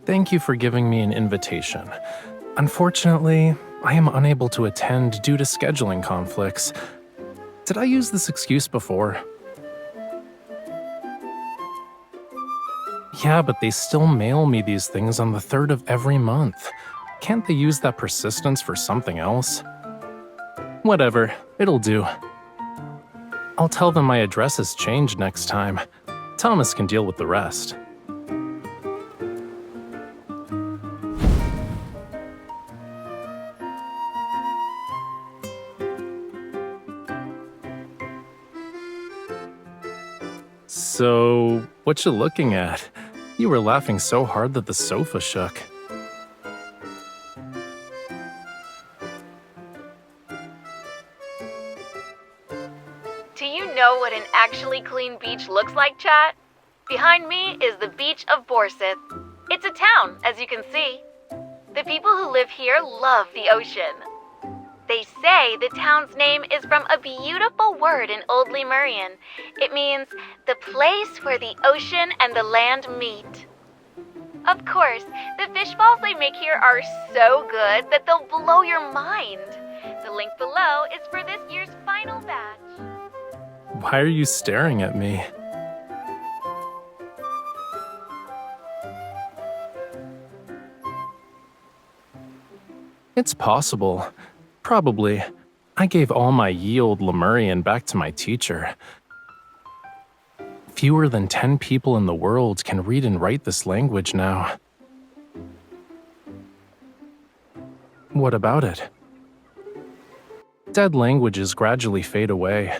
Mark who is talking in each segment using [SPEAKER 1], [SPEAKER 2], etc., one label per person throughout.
[SPEAKER 1] Thank you for giving me an invitation. Unfortunately, I am unable to attend due to scheduling conflicts. Did I use this excuse before? Yeah, but they still mail me these things on the 3rd of every month. Can't they use that persistence for something else? Whatever, it'll do. I'll tell them my address has changed next time. Thomas can deal with the rest. So, what you looking at? You were laughing so hard that the sofa shook.
[SPEAKER 2] Do you know what an actually clean beach looks like, chat? Behind me is the beach of Borseth. It's a town, as you can see. The people who live here love the ocean. They say the town's name is from a beautiful word in Old Lemurian. It means the place where the ocean and the land meet. Of course, the fish balls they make here are so good that they'll blow your mind. The link below is for this year's final batch.
[SPEAKER 1] Why are you staring at me? It's possible. Probably. I gave all my ye old Lemurian back to my teacher. Fewer than 10 people in the world can read and write this language now. What about it? Dead languages gradually fade away.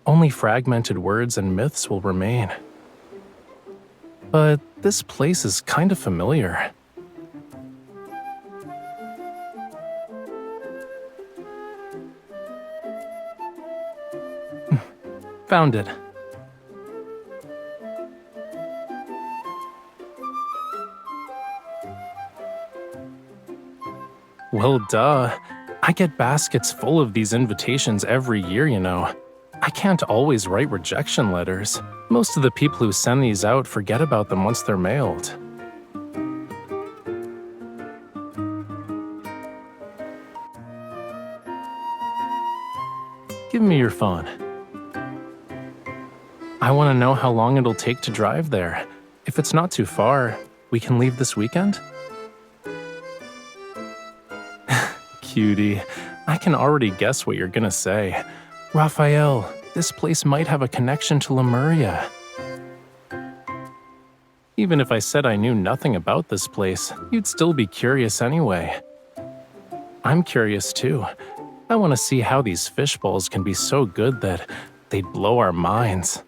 [SPEAKER 1] Only fragmented words and myths will remain. But this place is kind of familiar. Found it. Well, duh. I get baskets full of these invitations every year, you know. I can't always write rejection letters. Most of the people who send these out forget about them once they're mailed. Give me your phone. I want to know how long it'll take to drive there. If it's not too far, we can leave this weekend? Cutie, I can already guess what you're gonna say. Rafayel, this place might have a connection to Memoria. Even if I said I knew nothing about this place, you'd still be curious anyway. I'm curious too. I want to see how these fish balls can be so good that they'd blow our minds.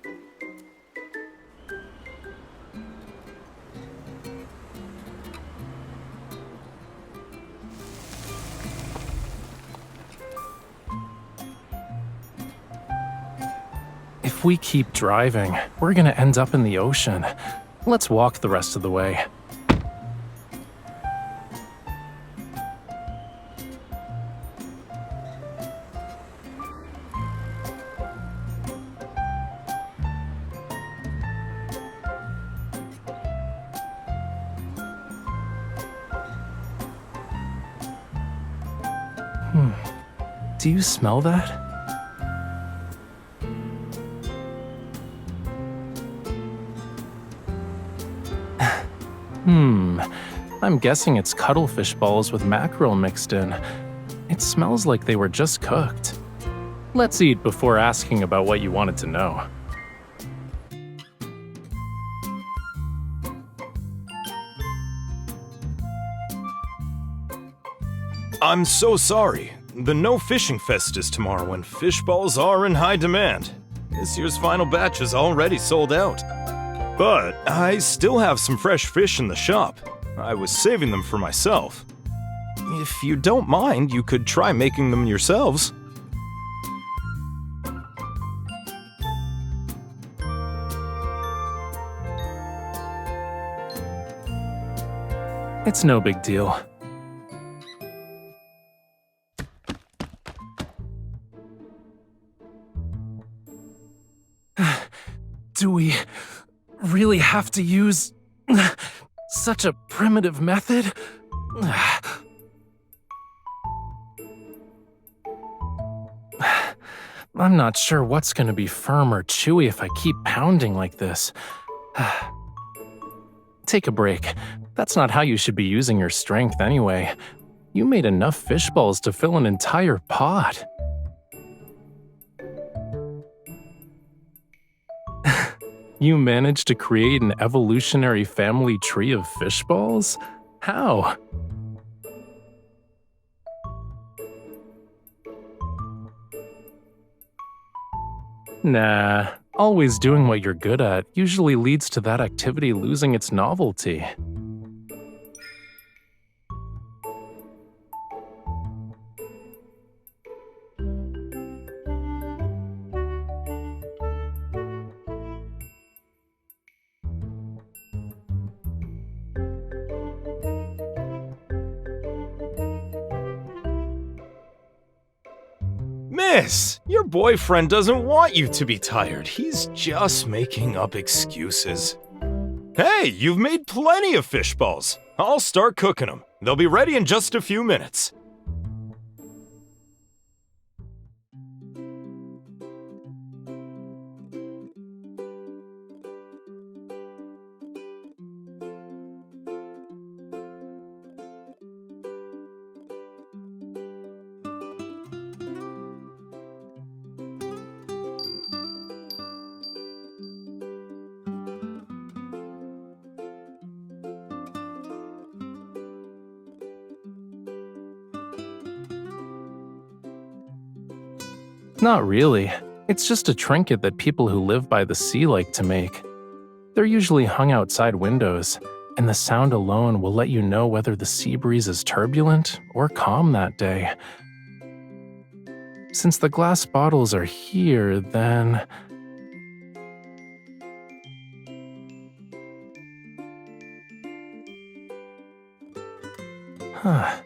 [SPEAKER 1] If we keep driving, we're gonna end up in the ocean. Let's walk the rest of the way. Do you smell that? I'm guessing it's cuttlefish balls with mackerel mixed in. It smells like they were just cooked. Let's eat before asking about what you wanted to know.
[SPEAKER 3] I'm so sorry. The No Fishing Fest is tomorrow and fish balls are in high demand. This year's final batch is already sold out. But I still have some fresh fish in the shop. I was saving them for myself. If you don't mind, you could try making them yourselves.
[SPEAKER 1] It's no big deal. Do we really have to use Such a primitive method. I'm not sure what's gonna be firm or chewy if I keep pounding like this. Take a break. That's not how you should be using your strength anyway. You made enough fish balls to fill an entire pot. You managed to create an evolutionary family tree of fish balls? How? Nah, always doing what you're good at usually leads to that activity losing its novelty.
[SPEAKER 3] Miss, your boyfriend doesn't want you to be tired. He's just making up excuses. Hey, you've made plenty of fish balls. I'll start cooking them. They'll be ready in just a few minutes.
[SPEAKER 1] Not really. It's just a trinket that people who live by the sea like to make. They're usually hung outside windows, and the sound alone will let you know whether the sea breeze is turbulent or calm that day. Since the glass bottles are here, then... Huh.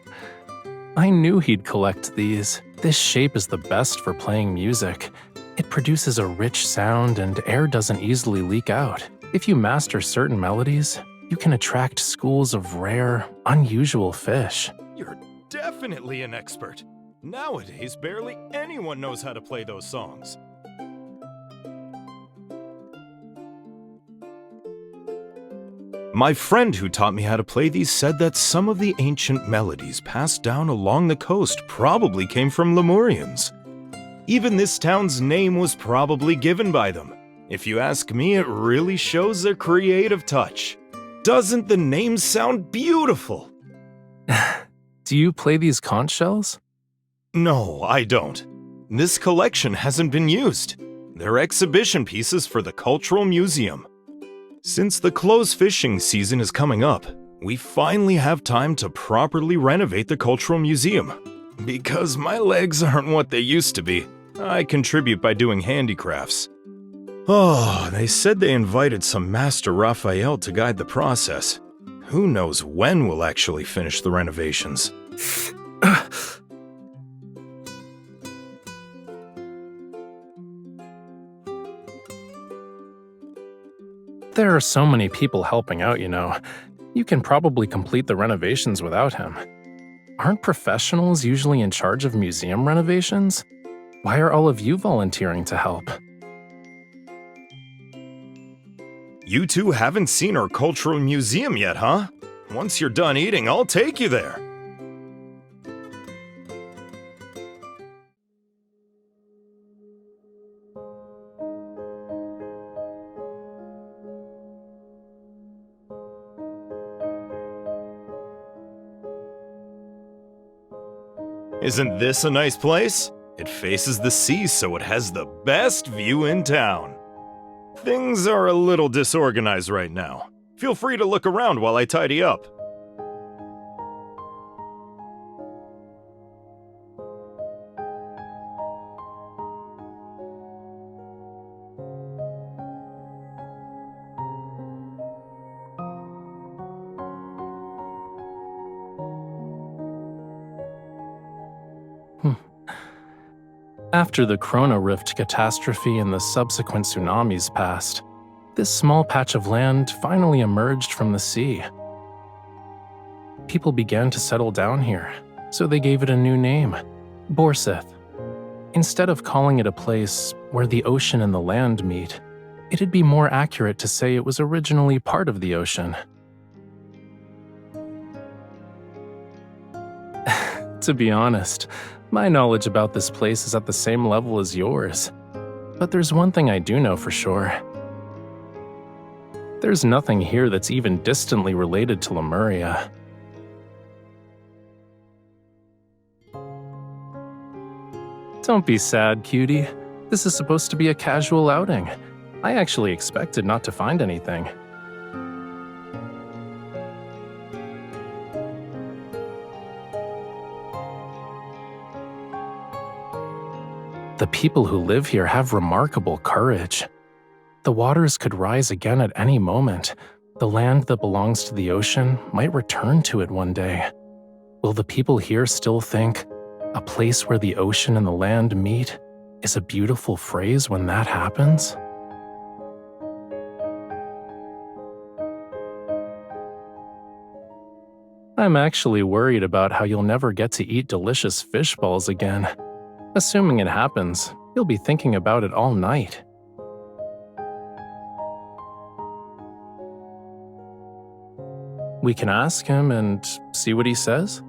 [SPEAKER 1] I knew he'd collect these. This shape is the best for playing music. It produces a rich sound and air doesn't easily leak out. If you master certain melodies, you can attract schools of rare, unusual fish.
[SPEAKER 3] You're definitely an expert. Nowadays, barely anyone knows how to play those songs. My friend who taught me how to play these said that some of the ancient melodies passed down along the coast probably came from Lemurians. Even this town's name was probably given by them. If you ask me, it really shows their creative touch. Doesn't the name sound beautiful?
[SPEAKER 1] Do you play these conch shells?
[SPEAKER 3] No, I don't. This collection hasn't been used. They're exhibition pieces for the Cultural Museum. Since the closed fishing season is coming up, we finally have time to properly renovate the Cultural Museum. Because my legs aren't what they used to be, I contribute by doing handicrafts. Oh, they said they invited some master Rafayel to guide the process. Who knows when we'll actually finish the renovations?
[SPEAKER 1] There are so many people helping out, you know. You can probably complete the renovations without him. Aren't professionals usually in charge of museum renovations? Why are all of you volunteering to help?
[SPEAKER 3] You two haven't seen our Cultural Museum yet, huh? Once you're done eating, I'll take you there. Isn't this a nice place? It faces the sea, so it has the best view in town. Things are a little disorganized right now. Feel free to look around while I tidy up.
[SPEAKER 1] After the Chrono Rift catastrophe and the subsequent tsunamis passed, this small patch of land finally emerged from the sea. People began to settle down here, so they gave it a new name, Borseth. Instead of calling it a place where the ocean and the land meet, it'd be more accurate to say it was originally part of the ocean. To be honest, my knowledge about this place is at the same level as yours. But there's one thing I do know for sure. There's nothing here that's even distantly related to Lemuria. Don't be sad, cutie. This is supposed to be a casual outing. I actually expected not to find anything. The people who live here have remarkable courage. The waters could rise again at any moment. The land that belongs to the ocean might return to it one day. Will the people here still think, a place where the ocean and the land meet is a beautiful phrase when that happens? I'm actually worried about how you'll never get to eat delicious fish balls again. Assuming it happens, you'll be thinking about it all night. We can ask him and see what he says.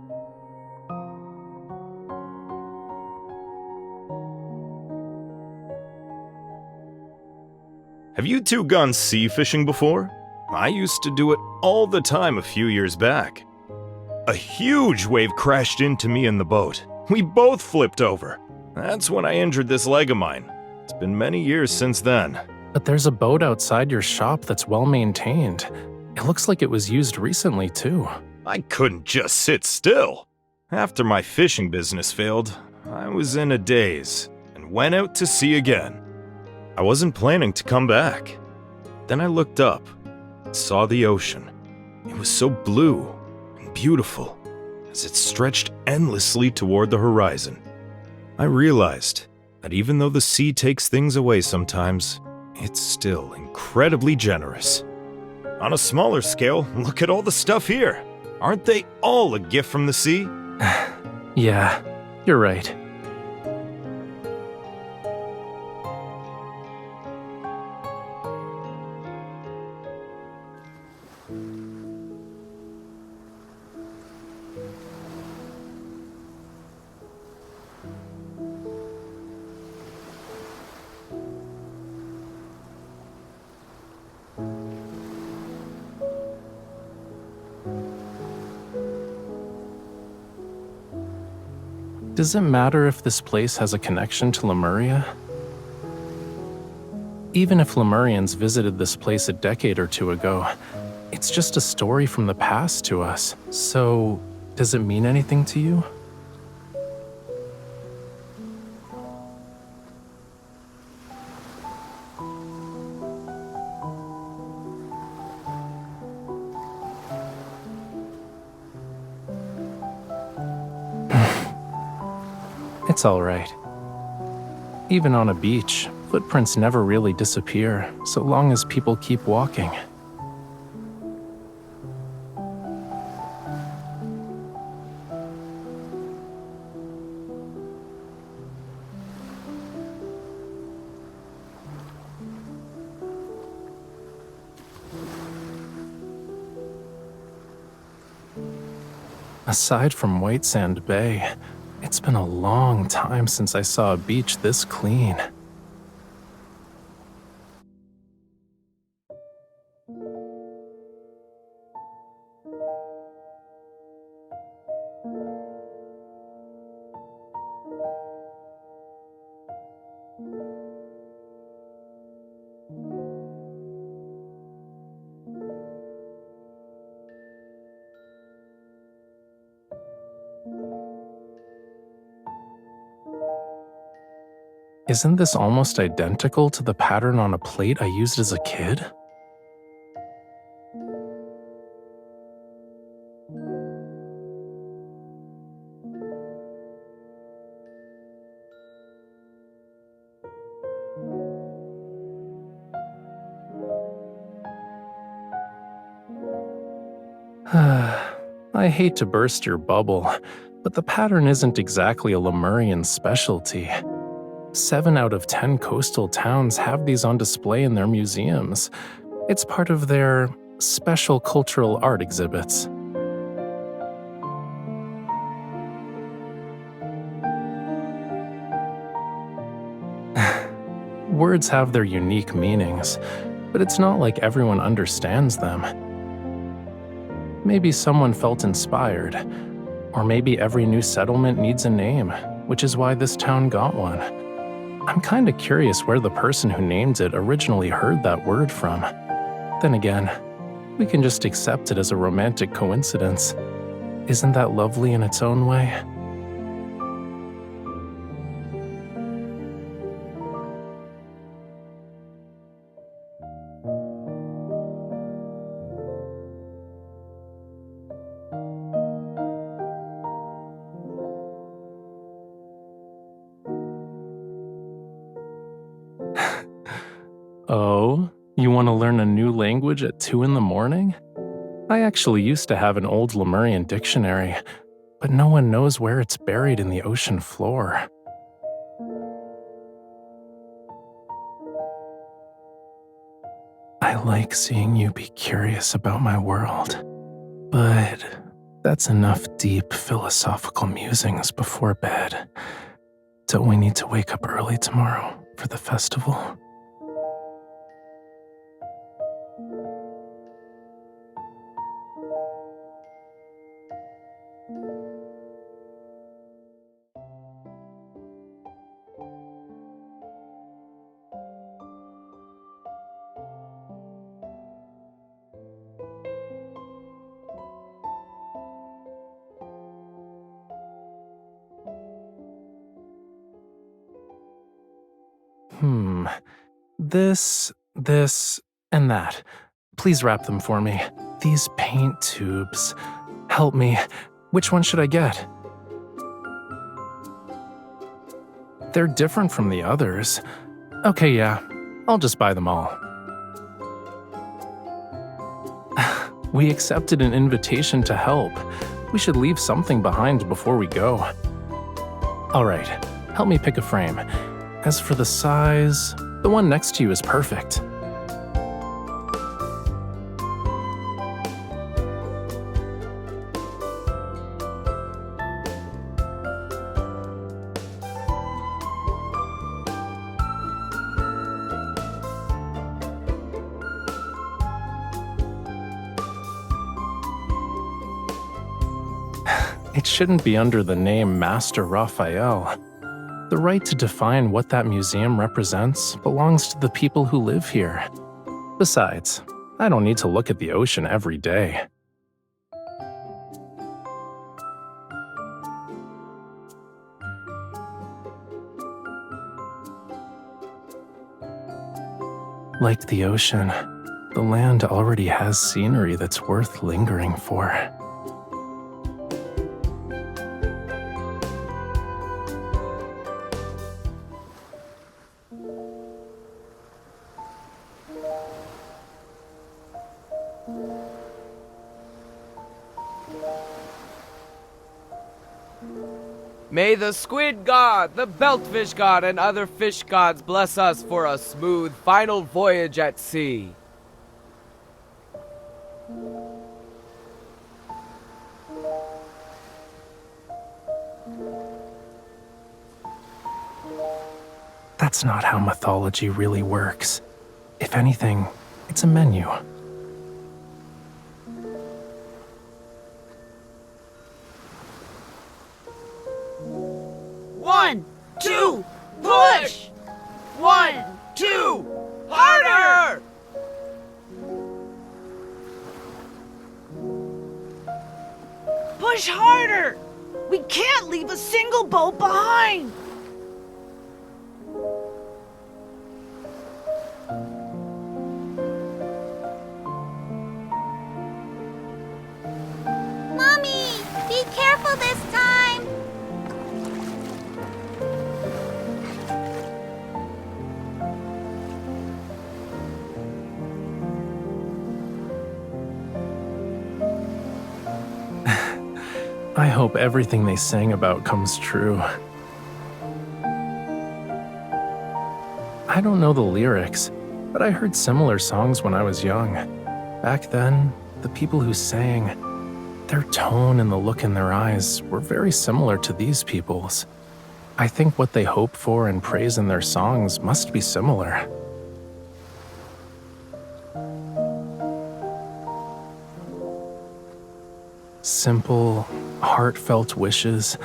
[SPEAKER 3] Have you two gone sea fishing before? I used to do it all the time a few years back. A huge wave crashed into me in the boat. We both flipped over. That's when I injured this leg of mine. It's been many years since then.
[SPEAKER 1] But there's a boat outside your shop that's well maintained. It looks like it was used recently, too.
[SPEAKER 3] I couldn't just sit still. After my fishing business failed, I was in a daze and went out to sea again. I wasn't planning to come back. Then I looked up and saw the ocean. It was so blue and beautiful as it stretched endlessly toward the horizon. I realized that even though the sea takes things away sometimes, it's still incredibly generous. On a smaller scale, look at all the stuff here. Aren't they all a gift from the sea?
[SPEAKER 1] Yeah, you're right. Does it matter if this place has a connection to Lemuria? Even if Lemurians visited this place a decade or two ago, it's just a story from the past to us. So, does it mean anything to you? It's all right. Even on a beach, footprints never really disappear, so long as people keep walking. Aside from White Sand Bay, it's been a long time since I saw a beach this clean. Isn't this almost identical to the pattern on a plate I used as a kid? I hate to burst your bubble, but the pattern isn't exactly a Lemurian specialty. 7 out of 10 coastal towns have these on display in their museums. It's part of their special cultural art exhibits. Words have their unique meanings, but it's not like everyone understands them. Maybe someone felt inspired, or maybe every new settlement needs a name, which is why this town got one. I'm kinda curious where the person who named it originally heard that word from. Then again, we can just accept it as a romantic coincidence. Isn't that lovely in its own way? Oh, you want to learn a new language at 2 in the morning? I actually used to have an old Lemurian dictionary, but no one knows where it's buried in the ocean floor. I like seeing you be curious about my world, but that's enough deep philosophical musings before bed. Don't we need to wake up early tomorrow for the festival? This, and that. Please wrap them for me. These paint tubes. Help me. Which one should I get? They're different from the others. Okay, yeah. I'll just buy them all. We accepted an invitation to help. We should leave something behind before we go. Alright, help me pick a frame. As for the size, the one next to you is perfect. It shouldn't be under the name Master Rafayel. The right to define what that museum represents belongs to the people who live here. Besides, I don't need to look at the ocean every day. Like the ocean, the land already has scenery that's worth lingering for.
[SPEAKER 4] May the squid god, the beltfish god, and other fish gods bless us for a smooth final voyage at sea.
[SPEAKER 1] That's not how mythology really works. If anything, it's a menu.
[SPEAKER 4] One, two, push! 1, 2, harder!
[SPEAKER 5] Push harder! We can't leave a single boat behind!
[SPEAKER 6] Mommy, be careful this time!
[SPEAKER 1] I hope everything they sang about comes true. I don't know the lyrics, but I heard similar songs when I was young. Back then, the people who sang, their tone and the look in their eyes were very similar to these people's. I think what they hope for and praise in their songs must be similar. Simple, heartfelt wishes,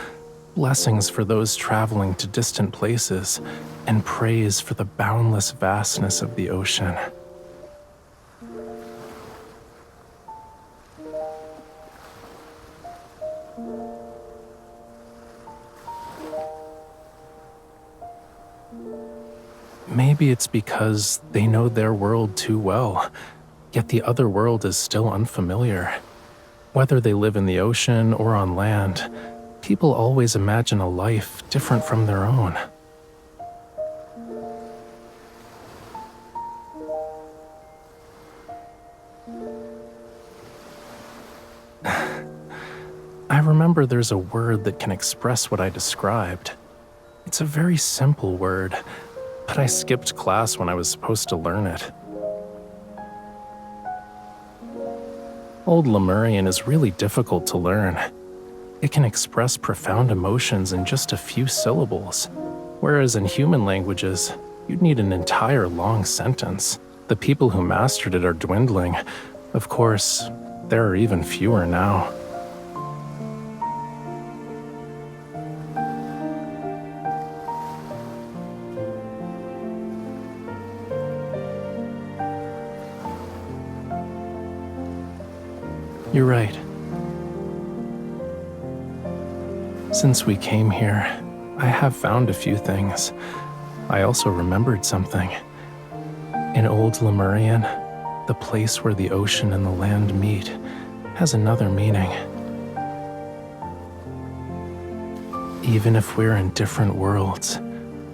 [SPEAKER 1] blessings for those traveling to distant places, and praise for the boundless vastness of the ocean. Maybe it's because they know their world too well, yet the other world is still unfamiliar. Whether they live in the ocean or on land, people always imagine a life different from their own. I remember there's a word that can express what I described. It's a very simple word, but I skipped class when I was supposed to learn it. Old Lemurian is really difficult to learn. It can express profound emotions in just a few syllables, whereas in human languages, you'd need an entire long sentence. The people who mastered it are dwindling. Of course, there are even fewer now. You're right. Since we came here, I have found a few things. I also remembered something. In Old Lemurian, the place where the ocean and the land meet has another meaning. Even if we're in different worlds,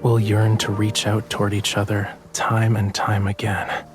[SPEAKER 1] we'll yearn to reach out toward each other time and time again.